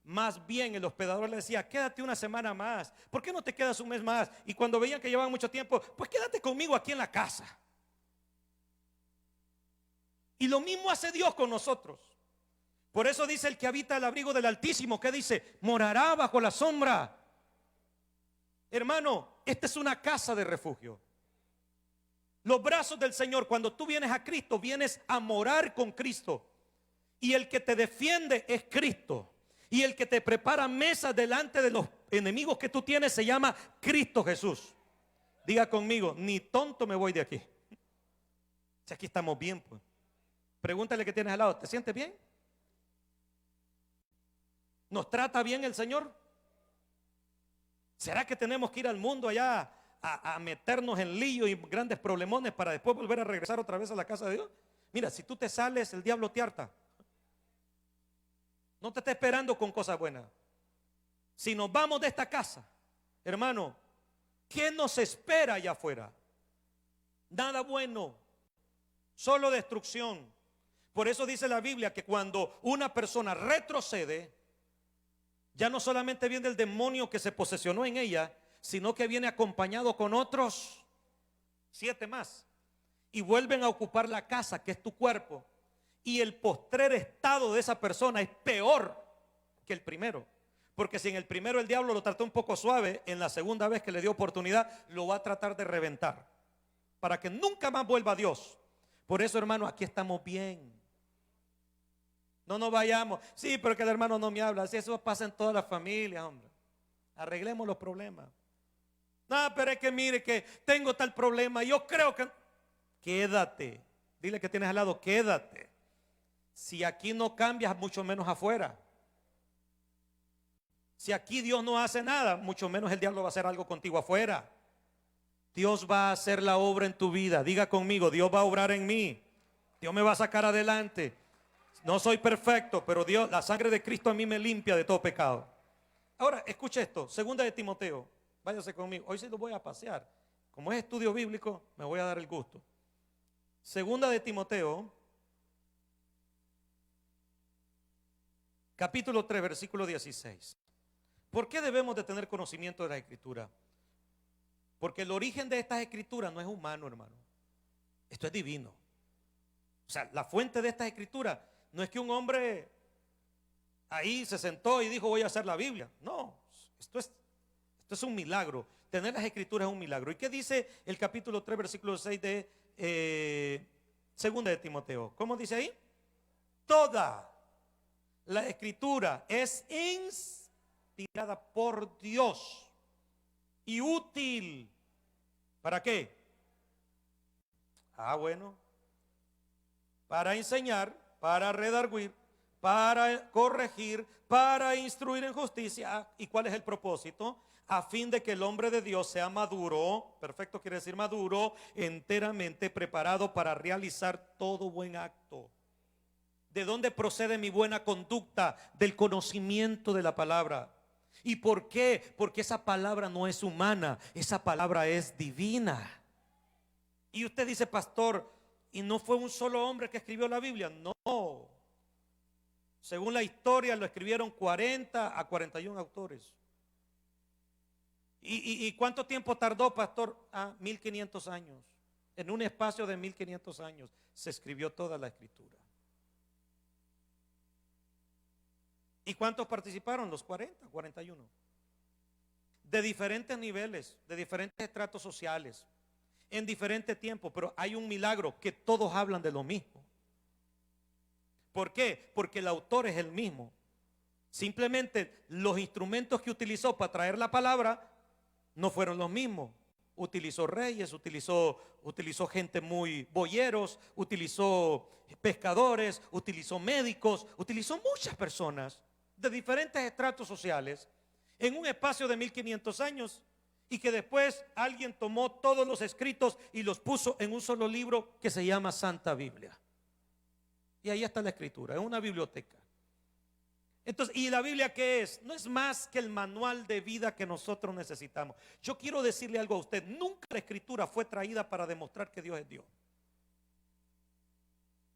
S1: Más bien el hospedador le decía, quédate una semana más, ¿por qué no te quedas un mes más? Y cuando veían que llevaban mucho tiempo, pues quédate conmigo aquí en la casa. Y lo mismo hace Dios con nosotros. Por eso dice el que habita el abrigo del Altísimo, ¿qué dice? Morará bajo la sombra. Hermano, esta es una casa de refugio. Los brazos del Señor, cuando tú vienes a Cristo, vienes a morar con Cristo. Y el que te defiende es Cristo. Y el que te prepara mesas delante de los enemigos que tú tienes se llama Cristo Jesús. Diga conmigo, ni tonto me voy de aquí. Si aquí estamos bien, pues. Pregúntale que tienes al lado, ¿te sientes bien? ¿Nos trata bien el Señor? ¿Será que tenemos que ir al mundo allá a meternos en lío y grandes problemones para después volver a regresar otra vez a la casa de Dios? Mira, si tú te sales, el diablo te harta. No te está esperando con cosas buenas. Si nos vamos de esta casa, hermano, ¿qué nos espera allá afuera? Nada bueno, solo destrucción. Por eso dice la Biblia que cuando una persona retrocede, ya no solamente viene el demonio que se posesionó en ella, sino que viene acompañado con otros 7 más, y vuelven a ocupar la casa, que es tu cuerpo. Y el postrer estado de esa persona es peor que el primero, porque si en el primero el diablo lo trató un poco suave, en la segunda vez que le dio oportunidad lo va a tratar de reventar, para que nunca más vuelva a Dios. Por eso, hermano, aquí estamos bien. No nos vayamos. Sí, pero que el hermano no me habla. Si eso pasa en todas las familias, hombre. Arreglemos los problemas. No, pero es que mire que tengo tal problema. Yo creo que... Quédate. Dile que tienes al lado, quédate. Si aquí no cambias, mucho menos afuera. Si aquí Dios no hace nada, mucho menos el diablo va a hacer algo contigo afuera. Dios va a hacer la obra en tu vida. Diga conmigo, Dios va a obrar en mí. Dios me va a sacar adelante. No soy perfecto, pero Dios, la sangre de Cristo a mí me limpia de todo pecado. Ahora, escuche esto, segunda de Timoteo. Váyase conmigo. Hoy sí lo voy a pasear. Como es estudio bíblico, me voy a dar el gusto. Segunda de Timoteo, capítulo 3, versículo 16. ¿Por qué debemos de tener conocimiento de la Escritura? Porque el origen de estas Escrituras no es humano, hermano. Esto es divino. O sea, la fuente de estas Escrituras no es que un hombre ahí se sentó y dijo voy a hacer la Biblia. No, esto es un milagro. Tener las Escrituras es un milagro. ¿Y qué dice el capítulo 3, versículo 6 de segunda de Timoteo? ¿Cómo dice ahí? Toda la Escritura es inspirada por Dios y útil. ¿Para qué? Bueno, para enseñar, para redarguir, para corregir, para instruir en justicia. ¿Y cuál es el propósito? A fin de que el hombre de Dios sea maduro, perfecto quiere decir maduro, enteramente preparado para realizar todo buen acto. ¿De dónde procede mi buena conducta? Del conocimiento de la palabra. ¿Y por qué? Porque esa palabra no es humana, esa palabra es divina. Y usted dice, pastor, ¿y no fue un solo hombre que escribió la Biblia? No. Según la historia lo escribieron 40 a 41 autores. ¿Y cuánto tiempo tardó, pastor? 1500 años. En un espacio de 1500 años se escribió toda la Escritura. ¿Y cuántos participaron? Los 40, 41. De diferentes niveles, de diferentes estratos sociales, en diferentes tiempos, pero hay un milagro que todos hablan de lo mismo. ¿Por qué? Porque el autor es el mismo. Simplemente los instrumentos que utilizó para traer la palabra no fueron los mismos. Utilizó reyes, utilizó gente muy boyeros, utilizó pescadores, utilizó médicos, utilizó muchas personas de diferentes estratos sociales en un espacio de 1500 años, y que después alguien tomó todos los escritos y los puso en un solo libro que se llama Santa Biblia. Y ahí está la Escritura, es una biblioteca. Entonces, ¿y la Biblia qué es? No es más que el manual de vida que nosotros necesitamos. Yo quiero decirle algo a usted, nunca la Escritura fue traída para demostrar que Dios es Dios.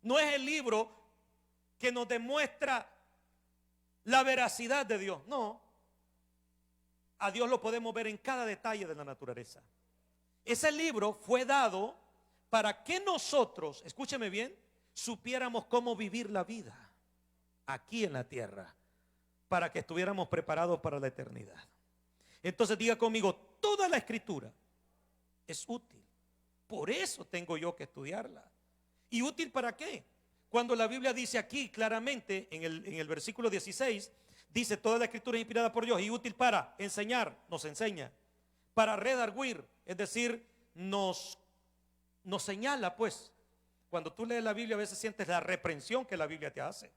S1: No es el libro que nos demuestra la veracidad de Dios, no. A Dios lo podemos ver en cada detalle de la naturaleza. Ese libro fue dado para que nosotros, escúcheme bien, supiéramos cómo vivir la vida aquí en la tierra, para que estuviéramos preparados para la eternidad. Entonces diga conmigo, toda la Escritura es útil. Por eso tengo yo que estudiarla. ¿Y útil para qué? Cuando la Biblia dice aquí claramente en el versículo 16, dice toda la Escritura es inspirada por Dios y útil para enseñar, nos enseña, para redarguir, es decir, nos señala, pues. Cuando tú lees la Biblia a veces sientes la reprensión que la Biblia te hace.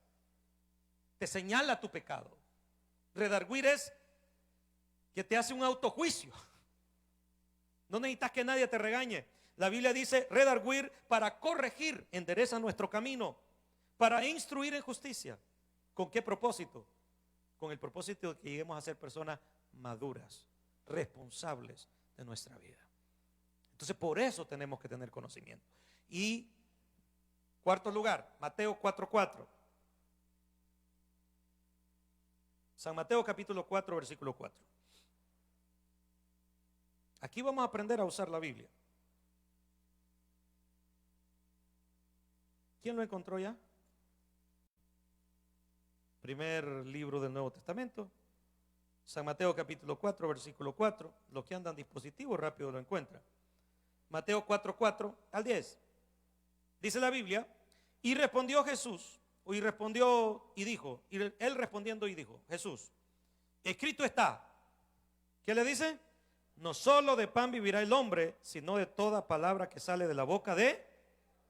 S1: Te señala tu pecado. Redarguir es que te hace un autojuicio. No necesitas que nadie te regañe. La Biblia dice redarguir para corregir, endereza nuestro camino, para instruir en justicia. ¿Con qué propósito? Con el propósito de que lleguemos a ser personas maduras, responsables de nuestra vida. Entonces por eso tenemos que tener conocimiento. Y cuarto lugar, Mateo 4:4. San Mateo capítulo 4, versículo 4. Aquí vamos a aprender a usar la Biblia. ¿Quién lo encontró ya? Primer libro del Nuevo Testamento, San Mateo capítulo 4, versículo 4. Los que andan dispositivos rápido lo encuentran. Mateo 4:4 al 10. Dice la Biblia, y respondió Jesús, Y respondió y dijo, y él respondiendo y dijo, Jesús, escrito está. ¿Qué le dice? No solo de pan vivirá el hombre, sino de toda palabra que sale de la boca de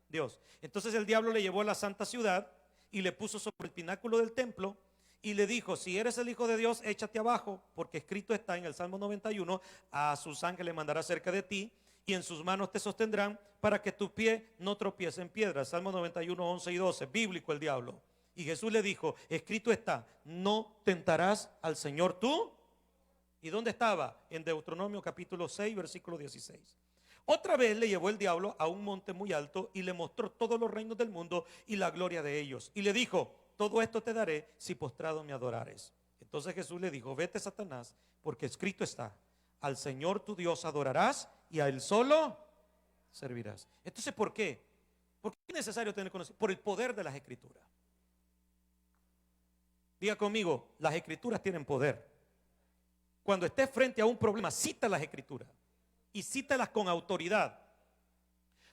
S1: Dios. Entonces el diablo le llevó a la santa ciudad y le puso sobre el pináculo del templo y le dijo, si eres el Hijo de Dios, échate abajo, porque escrito está en el Salmo 91, a sus ángeles mandará cerca de ti y en sus manos te sostendrán para que tu pie no tropiece en piedra. Salmo 91, 11 y 12, bíblico el diablo. Y Jesús le dijo, escrito está, no tentarás al Señor tú. ¿Y dónde estaba? En Deuteronomio capítulo 6, versículo 16. Otra vez le llevó el diablo a un monte muy alto y le mostró todos los reinos del mundo y la gloria de ellos. Y le dijo, todo esto te daré si postrado me adorares. Entonces Jesús le dijo, vete Satanás, porque escrito está, al Señor tu Dios adorarás y a Él solo servirás. Entonces, ¿por qué? ¿Por qué es necesario tener conocimiento? Por el poder de las Escrituras. Diga conmigo, las Escrituras tienen poder. Cuando estés frente a un problema, cita las Escrituras y cítalas con autoridad.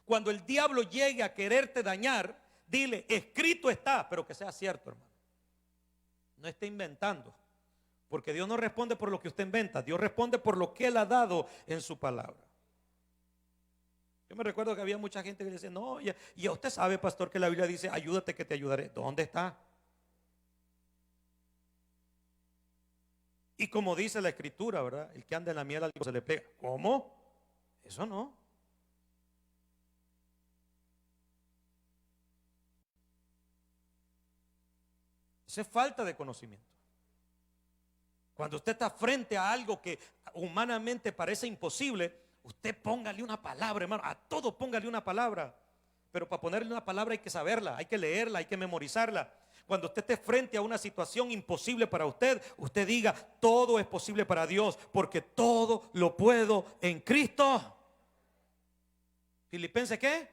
S1: Cuando el diablo llegue a quererte dañar, dile, escrito está, pero que sea cierto, hermano. No esté inventando, porque Dios no responde por lo que usted inventa, Dios responde por lo que Él ha dado en su palabra. Yo me recuerdo que había mucha gente que decía, no, ya usted sabe, pastor, que la Biblia dice, ayúdate que te ayudaré. ¿Dónde está? Y como dice la Escritura, ¿verdad? El que anda en la miel al se le pega. ¿Cómo? Eso no. Eso es falta de conocimiento. Cuando usted está frente a algo que humanamente parece imposible, usted póngale una palabra, hermano. A todo póngale una palabra. Pero para ponerle una palabra hay que saberla, hay que leerla, hay que memorizarla. Cuando usted esté frente a una situación imposible para usted, usted diga, todo es posible para Dios, porque todo lo puedo en Cristo. ¿Filipenses qué?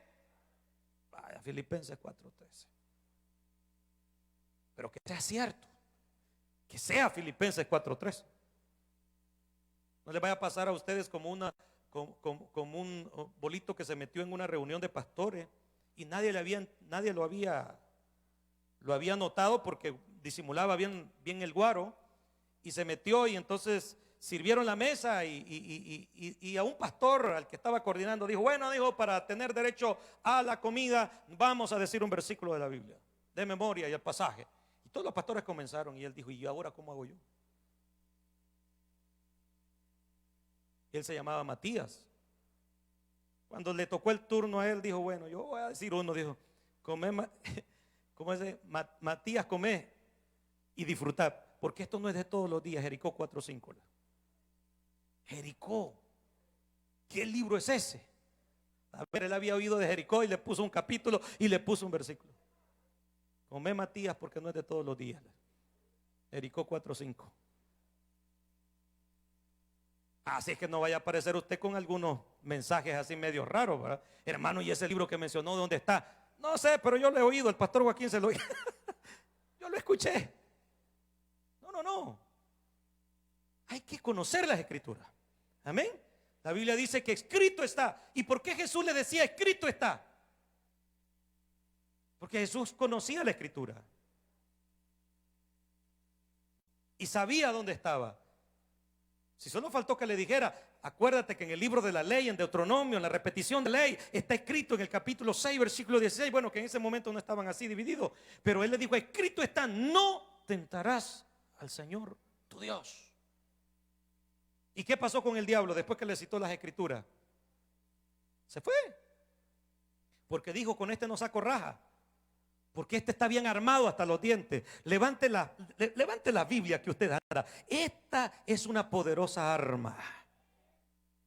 S1: Vaya, Filipenses 4:13. Pero que sea cierto, que sea Filipenses 4:13. No le vaya a pasar a ustedes como un bolito que se metió en una reunión de pastores y nadie lo había notado porque disimulaba bien el guaro, y se metió y entonces sirvieron la mesa y a un pastor al que estaba coordinando dijo, bueno, dijo, para tener derecho a la comida vamos a decir un versículo de la Biblia de memoria y el pasaje. Y todos los pastores comenzaron y él dijo, ¿y ahora cómo hago yo? Él se llamaba Matías. Cuando le tocó el turno a él, dijo, bueno, yo voy a decir uno, dijo, Matías, come y disfrutad, porque esto no es de todos los días. Jericó 4:5. Jericó, ¿qué libro es ese? A ver, él había oído de Jericó y le puso un capítulo y le puso un versículo. Come, Matías, porque no es de todos los días. Jericó 4:5. Así es que no vaya a aparecer usted con algunos mensajes así medio raros, ¿verdad? Hermano, y ese libro que mencionó, ¿dónde está? No sé, pero yo lo he oído, el pastor Joaquín se lo oí. Yo lo escuché. No. Hay que conocer las Escrituras. Amén. La Biblia dice que escrito está. ¿Y por qué Jesús le decía escrito está? Porque Jesús conocía la Escritura y sabía dónde estaba. Si solo faltó que le dijera, acuérdate que en el libro de la ley, en Deuteronomio, en la repetición de la ley, está escrito en el capítulo 6, versículo 16. Bueno, que en ese momento no estaban así divididos, pero él le dijo, escrito está, no tentarás al Señor tu Dios. ¿Y qué pasó con el diablo después que le citó las Escrituras? Se fue, porque dijo, con este no saco raja, porque este está bien armado hasta los dientes. Levante la Biblia que usted anda. Esta es una poderosa arma.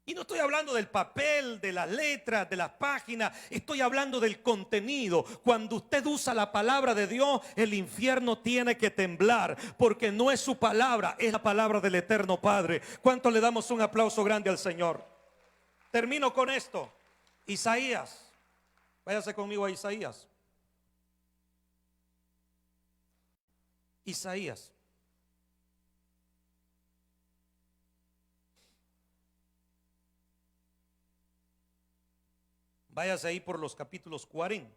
S1: Y no estoy hablando del papel, de las letras, de las páginas. Estoy hablando del contenido. Cuando usted usa la palabra de Dios, el infierno tiene que temblar, porque no es su palabra, es la palabra del eterno Padre. ¿Cuánto le damos un aplauso grande al Señor? Termino con esto. Isaías. Váyase conmigo a Isaías. Isaías. Váyase ahí por los capítulos 40.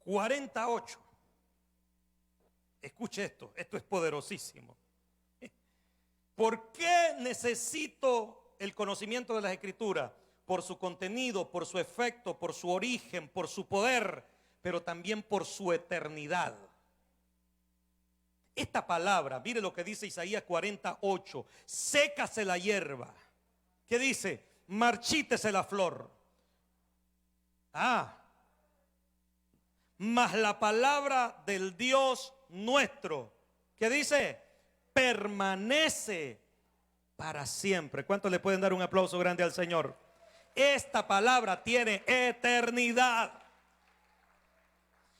S1: 48. Escuche esto es poderosísimo. ¿Por qué necesito el conocimiento de las Escrituras? Por su contenido, por su efecto, por su origen, por su poder, pero también por su eternidad. Esta palabra, mire lo que dice Isaías 48, sécase la hierba. ¿Qué dice? Marchítese la flor. Mas la palabra del Dios nuestro, ¿qué dice? Permanece para siempre. ¿Cuántos le pueden dar un aplauso grande al Señor? Esta palabra tiene eternidad.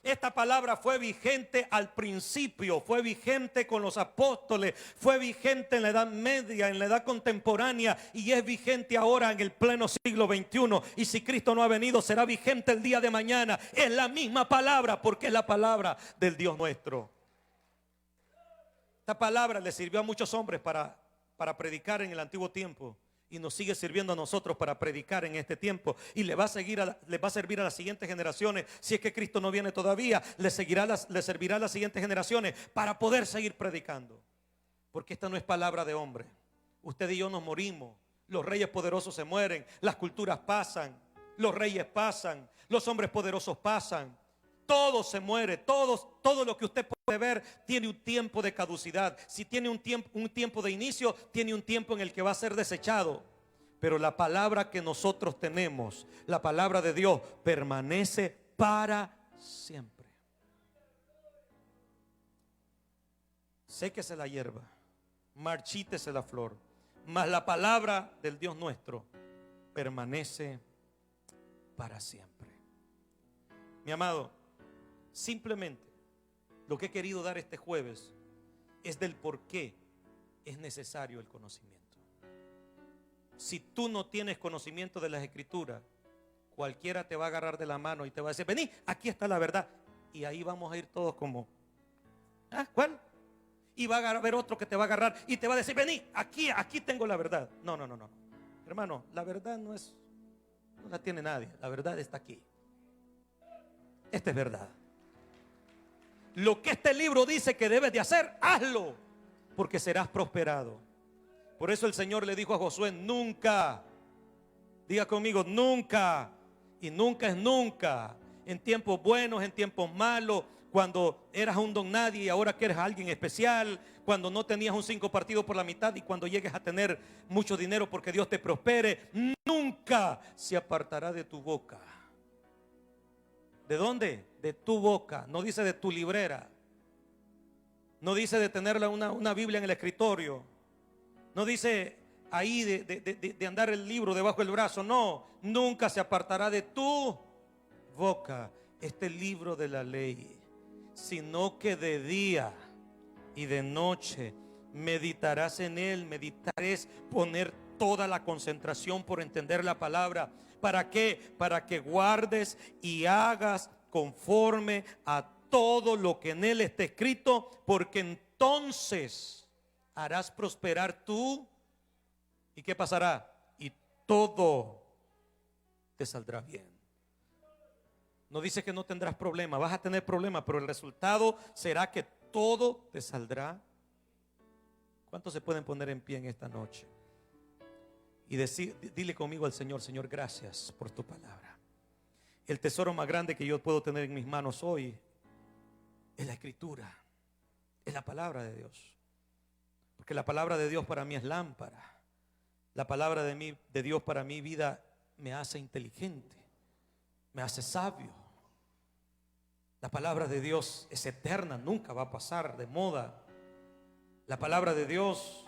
S1: Esta palabra fue vigente al principio, fue vigente con los apóstoles, fue vigente en la Edad Media, en la Edad Contemporánea, y es vigente ahora en el pleno siglo XXI. Y si Cristo no ha venido, será vigente el día de mañana. Es la misma palabra, porque es la palabra del Dios nuestro. Esta palabra le sirvió a muchos hombres para predicar en el antiguo tiempo, y nos sigue sirviendo a nosotros para predicar en este tiempo, y le va a servir a las siguientes generaciones. Si es que Cristo no viene todavía, le servirá a las siguientes generaciones para poder seguir predicando, porque esta no es palabra de hombre. Usted y yo nos morimos, los reyes poderosos se mueren, las culturas pasan, los reyes pasan, los hombres poderosos pasan, todo se muere, todo lo que usted puede ver tiene un tiempo de caducidad. Si tiene un tiempo de inicio, tiene un tiempo en el que va a ser desechado. Pero la palabra que nosotros tenemos, la palabra de Dios, permanece para siempre. Séquese la hierba, marchítese la flor, mas la palabra del Dios nuestro permanece para siempre. Mi amado, simplemente lo que he querido dar este jueves es del por qué es necesario el conocimiento. Si tú no tienes conocimiento de las Escrituras, cualquiera te va a agarrar de la mano y te va a decir: vení, aquí está la verdad. Y ahí vamos a ir todos como: ¿cuál? Y va a haber otro que te va a agarrar y te va a decir: vení, aquí tengo la verdad. No. Hermano, la verdad no la tiene nadie. La verdad está aquí. Esta es verdad. Lo que este libro dice que debes de hacer, hazlo, porque serás prosperado. Por eso el Señor le dijo a Josué: nunca, diga conmigo, nunca. Y nunca es nunca. En tiempos buenos, en tiempos malos, cuando eras un don nadie y ahora que eres alguien especial, cuando no tenías un 5 partido por la mitad y cuando llegues a tener mucho dinero porque Dios te prospere, nunca se apartará de tu boca. ¿De dónde? De tu boca. No dice de tu librera. No dice de tener una Biblia en el escritorio. No dice ahí de andar el libro debajo del brazo. No, nunca se apartará de tu boca este libro de la ley, sino que de día y de noche meditarás en él. Meditar es poner toda la concentración por entender la palabra. ¿Para qué? Para que guardes y hagas conforme a todo lo que en él está escrito, porque entonces harás prosperar tú. ¿Y qué pasará? Y todo te saldrá bien. No dice que no tendrás problemas, vas a tener problemas, pero el resultado será que todo te saldrá. ¿Cuántos se pueden poner en pie en esta noche? Y dile conmigo al Señor: Señor, gracias por tu palabra. El tesoro más grande que yo puedo tener en mis manos hoy es la Escritura, es la palabra de Dios. Porque la palabra de Dios para mí es lámpara. La palabra de Dios para mi vida me hace inteligente, me hace sabio. La palabra de Dios es eterna, nunca va a pasar de moda. La palabra de Dios,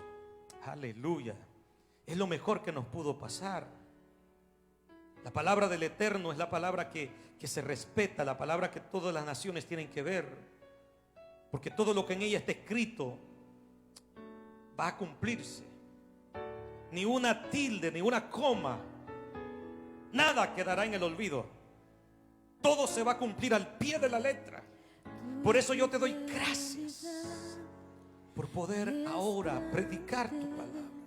S1: aleluya, es lo mejor que nos pudo pasar. La palabra del Eterno es la palabra que se respeta, la palabra que todas las naciones tienen que ver, porque todo lo que en ella está escrito va a cumplirse. Ni una tilde, ni una coma, nada quedará en el olvido. Todo se va a cumplir al pie de la letra. Por eso yo te doy gracias por poder ahora predicar tu palabra.